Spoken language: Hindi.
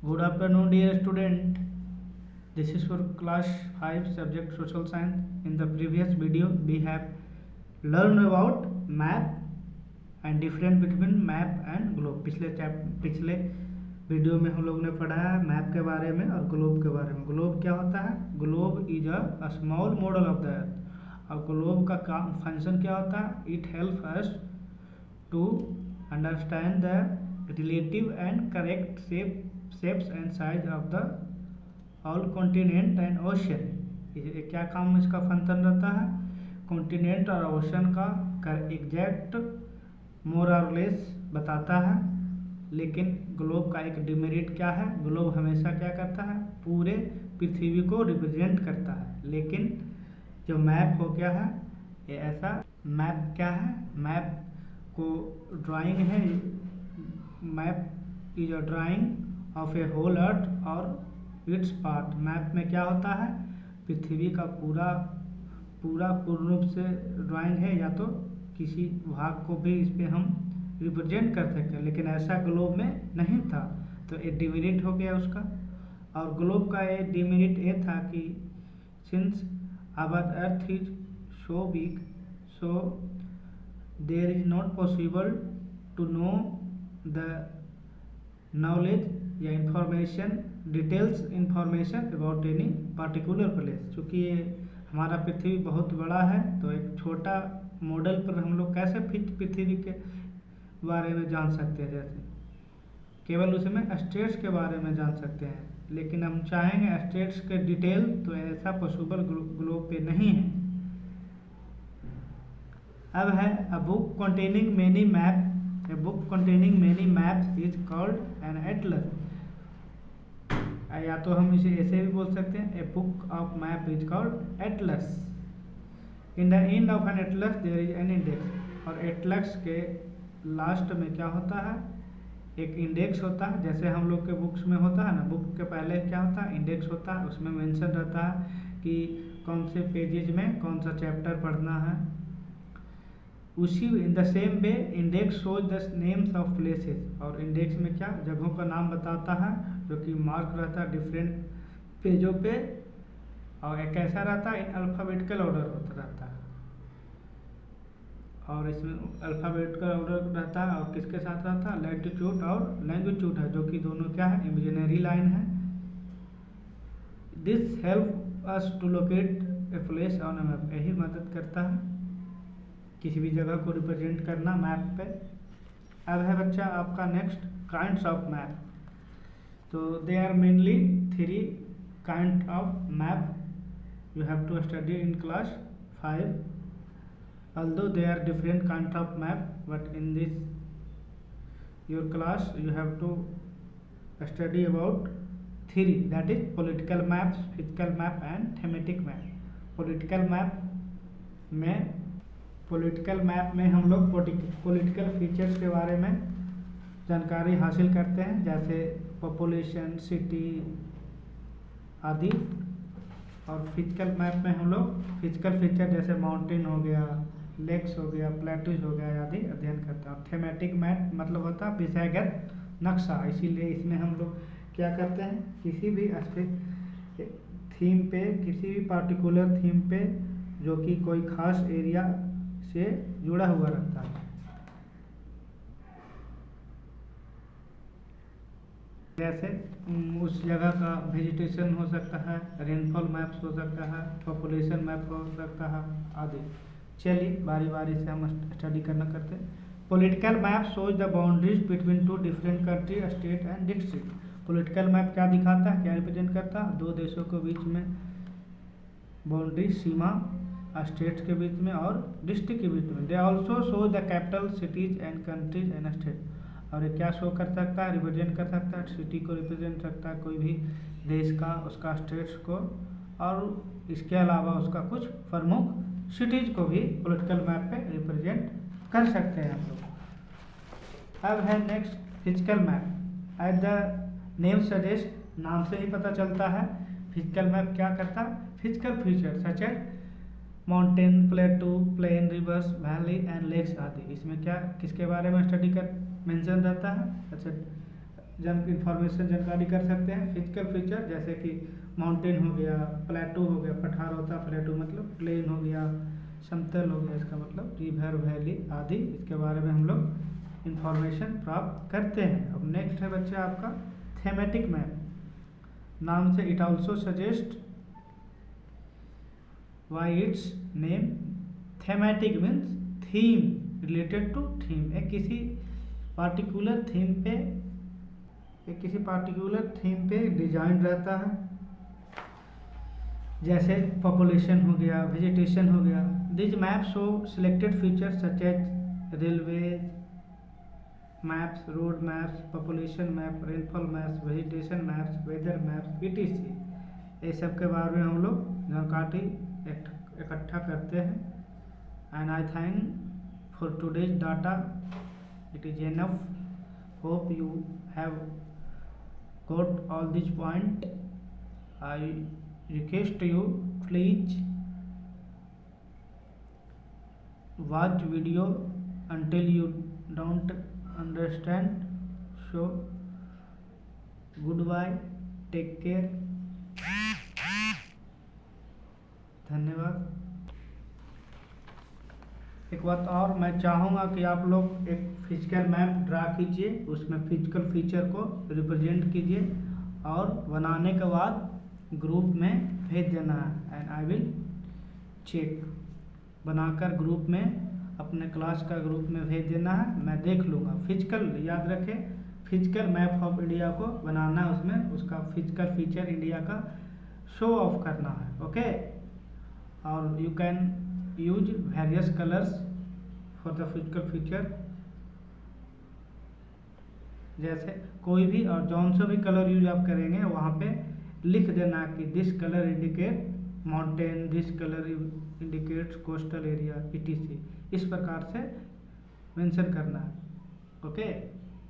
Good afternoon, dear student. This is for class 5 subject social science. In the previous video, we have learned about map and difference between map and globe. पिछले वीडियो में हम लोग ने पढ़ा है मैप के बारे में और ग्लोब के बारे में। ग्लोब क्या होता है? Globe is a small model of the earth. और ग्लोब का काम फंक्शन क्या होता है? It help us to understand the relative and correct shapes and size of the all continent and ocean. क्या काम इसका फंक्शन रहता है? कॉन्टिनेंट और ओशन का एग्जैक्ट मोर और लेस बताता है। लेकिन ग्लोब का एक डिमेरिट क्या है? ग्लोब हमेशा क्या करता है? पूरे पृथ्वी को रिप्रेजेंट करता है। लेकिन जो मैप हो क्या है? ये ऐसा मैप क्या है? मैप को ड्राइंग है। Map is a drawing of a whole earth और इट्स पार्ट। मैप में क्या होता है? पृथ्वी का पूरा पूर्ण रूप से ड्राइंग है, या तो किसी भाग को भी इस पर हम रिप्रेजेंट कर सकते हैं। लेकिन ऐसा ग्लोब में नहीं था, तो एक डिमेरिट हो गया उसका। और ग्लोब का एक डिमेरिट ये था कि since our earth is so big, so there is not possible to know the knowledge या information, details information about any particular place. चूँकि ये हमारा पृथ्वी बहुत बड़ा है, तो एक छोटा मॉडल पर हम लोग कैसे पृथ्वी के बारे में जान सकते हैं? जैसे केवल उसमें स्टेट्स के बारे में जान सकते हैं, लेकिन हम चाहेंगे स्टेट्स के डिटेल, तो ऐसा पॉसिबल ग्लोब पे नहीं है। अब है a book containing many map. A book containing many maps is called an atlas. या तो हम इसे ऐसे भी बोल सकते हैं, a book of map is called atlas. In the end of an atlas there is an index. और एटलस के लास्ट में क्या होता है? एक इंडेक्स होता है। जैसे हम लोग के बुक्स में होता है ना, बुक के पहले क्या होता है? इंडेक्स होता है। उसमें मेंशन रहता है कि कौन से पेजेज में कौन सा चैप्टर पढ़ना है। उसी in the same way index shows the names of places. और इंडेक्स में क्या? जगहों का नाम बताता है, जो कि मार्क रहता है डिफरेंट पेजों पे। और एक ऐसा रहता है, अल्फ़ाबेटिकल ऑर्डर होता रहता है। और इसमें अल्फ़ाबेटिकल ऑर्डर रहता है, और किसके साथ रहता है? लैटिट्यूड और लैंगिट्यूड है, जो कि दोनों क्या है? इमेजिनरी लाइन है। This help us to locate a place on a map. यही मदद करता है किसी भी जगह को रिप्रेजेंट करना मैप पे। अब है बच्चा आपका नेक्स्ट काइंड्स ऑफ मैप। तो they are mainly 3 kind of map you have to study in class 5। although there are different kinds of map, but in this your class you have to study about 3, that is political maps, physical map and thematic map। Political map में हम लोग पॉलिटिकल फीचर्स के बारे में जानकारी हासिल करते हैं, जैसे पॉपुलेशन, सिटी आदि। और फिजिकल मैप में हम लोग फिजिकल फीचर जैसे माउंटेन हो गया, लेक्स हो गया, प्लेटूज हो गया आदि अध्ययन करता है। थेमेटिक मैप मतलब होता है विषयगत नक्शा। इसीलिए इसमें हम लोग क्या करते हैं? किसी भी थीम पे, किसी भी पार्टिकुलर थीम पे, जो कि कोई खास एरिया से जुड़ा हुआ रहता है। जैसे उस जगह का वेजिटेशन हो सकता है, रेनफॉल मैप्स हो सकता है, पॉपुलेशन मैप हो सकता है आदि। चलिए बारी बारी से हम स्टडी करते हैं। Political map shows the boundaries between 2 different country, state and district. Political map क्या दिखाता है, क्या रिप्रेजेंट करता है? 2 देशों के बीच में बाउंड्री, सीमा, स्टेट्स के बीच में और डिस्ट्रिक्ट के बीच में। They also show the capital cities and countries and state. और ये क्या शो कर सकता है? रिप्रेजेंट कर सकता है, सिटी को रिप्रेजेंट करता है, कोई भी देश का, उसका स्टेट्स को, और इसके अलावा उसका कुछ प्रमुख सिटीज को भी पॉलिटिकल मैप पे रिप्रेजेंट कर सकते हैं हम लोग। अब है next physical map. At the name suggest, नाम से ही पता चलता है फिजिकल मैप क्या करता है? Physical feature such as mountain, plateau, plain, rivers, valley and lakes आदि। इसमें क्या किसके बारे में स्टडी कर मेंशन रहता है? अच्छा, जानकारी कर सकते हैं। फिजिकल फीचर जैसे कि माउंटेन हो गया, प्लेटू हो गया, पठार होता है प्लेटू मतलब प्लेन हो गया, समतल हो गया इसका मतलब रिवर वैली आदि, इसके बारे में हम लोग इंफॉर्मेशन प्राप्त करते हैं। अब नेक्स्ट है बच्चे आपका थेमेटिक मैप। नाम से it also suggest why its name thematic means theme, related to theme. एक किसी पार्टिकुलर थीम पे डिजाइन रहता है, जैसे पॉपुलेशन हो गया, वेजिटेशन हो गया। This map show selected features such as railways maps, road maps, population map, rainfall maps, vegetation maps, weather maps etc। ये सब के बारे में हम लोग जानकारी इकट्ठा करते हैं। And I think for today's data it is enough. Hope you have got all this point. I request you please watch video until you don't understand. So goodbye, take care, धन्यवाद। एक बात और मैं चाहूँगा कि आप लोग एक फिजिकल मैप ड्रा कीजिए, उसमें फिजिकल फीचर को रिप्रेजेंट कीजिए और बनाने के बाद ग्रुप में भेज देना है। एंड आई विल चेक, बनाकर ग्रुप में अपने क्लास का ग्रुप में भेज देना है, मैं देख लूँगा। फिजिकल याद रखें, फिजिकल मैप ऑफ इंडिया को बनाना है, उसमें उसका फिजिकल फीचर इंडिया का शो ऑफ करना है। ओके, और you can use various colours for the physical feature, जैसे कोई भी और जौन सा भी कलर यूज आप करेंगे वहाँ पे लिख देना कि this colour indicate mountain, this colour indicates coastal area etc। इस प्रकार से मेंशन करना है। ओके।